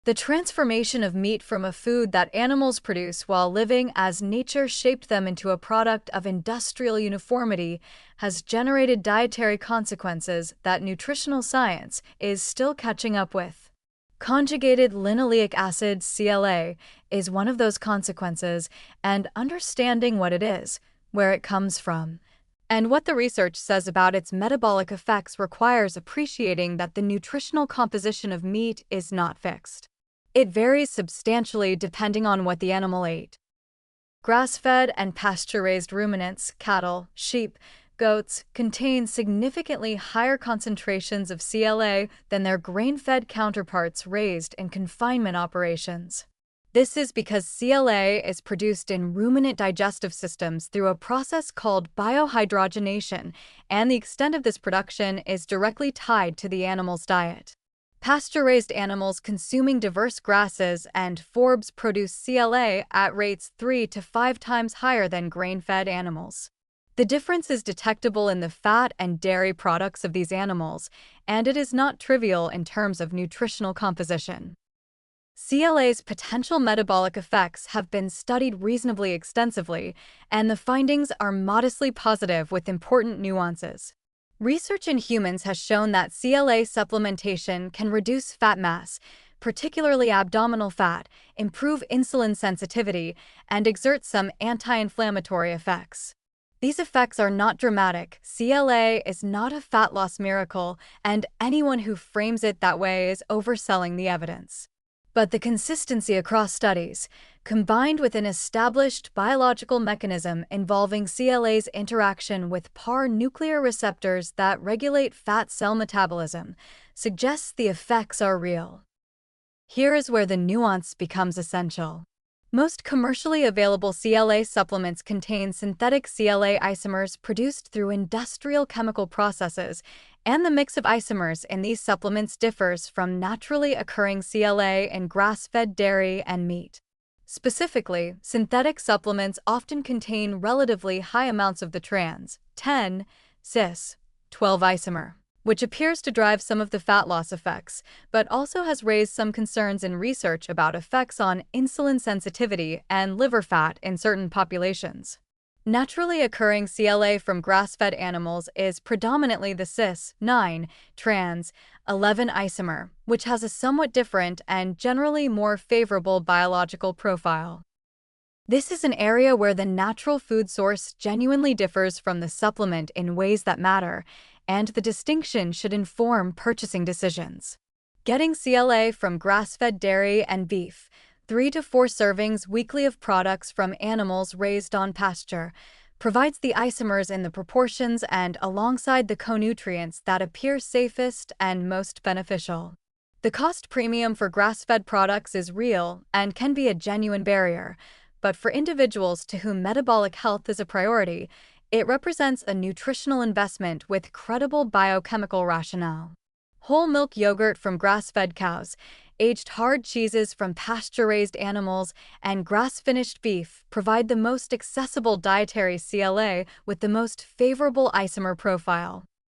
The transformation of meat from a food that animals produce while living as nature shaped them into a product of industrial uniformity has generated dietary consequences that nutritional science is still catching up with. Conjugated linoleic acid (CLA) is one of those consequences, and understanding what it is, where it comes from, and what the research says about its metabolic effects requires appreciating that the nutritional composition of meat is not fixed. It varies substantially depending on what the animal ate. Grass-fed and pasture-raised ruminants, cattle, sheep, goats, contain significantly higher concentrations of CLA than their grain-fed counterparts raised in confinement operations. This is because CLA is produced in ruminant digestive systems through a process called biohydrogenation, and the extent of this production is directly tied to the animal's diet. Pasture-raised animals consuming diverse grasses and forbs produce CLA at rates 3 to 5 times higher than grain-fed animals. The difference is detectable in the fat and dairy products of these animals, and it is not trivial in terms of nutritional composition. CLA's potential metabolic effects have been studied reasonably extensively, and the findings are modestly positive with important nuances. Research in humans has shown that CLA supplementation can reduce fat mass, particularly abdominal fat, improve insulin sensitivity, and exert some anti-inflammatory effects. These effects are not dramatic. CLA is not a fat loss miracle, and anyone who frames it that way is overselling the evidence. But the consistency across studies, combined with an established biological mechanism involving CLA's interaction with PAR nuclear receptors that regulate fat cell metabolism, suggests the effects are real. Here is where the nuance becomes essential. Most commercially available CLA supplements contain synthetic CLA isomers produced through industrial chemical processes, and the mix of isomers in these supplements differs from naturally occurring CLA in grass-fed dairy and meat. Specifically, synthetic supplements often contain relatively high amounts of the trans, 10, cis, 12 isomer, which appears to drive some of the fat loss effects, but also has raised some concerns in research about effects on insulin sensitivity and liver fat in certain populations. Naturally occurring CLA from grass-fed animals is predominantly the cis, 9, trans, 11 isomer, which has a somewhat different and generally more favorable biological profile. This is an area where the natural food source genuinely differs from the supplement in ways that matter, and the distinction should inform purchasing decisions. Getting CLA from grass-fed dairy and beef, 3 to 4 servings weekly of products from animals raised on pasture, provides the isomers in the proportions and alongside the co-nutrients that appear safest and most beneficial. The cost premium for grass-fed products is real and can be a genuine barrier, but for individuals to whom metabolic health is a priority, it represents a nutritional investment with credible biochemical rationale. Whole milk yogurt from grass-fed cows, aged hard cheeses from pasture-raised animals, and grass-finished beef provide the most accessible dietary CLA with the most favorable isomer profile.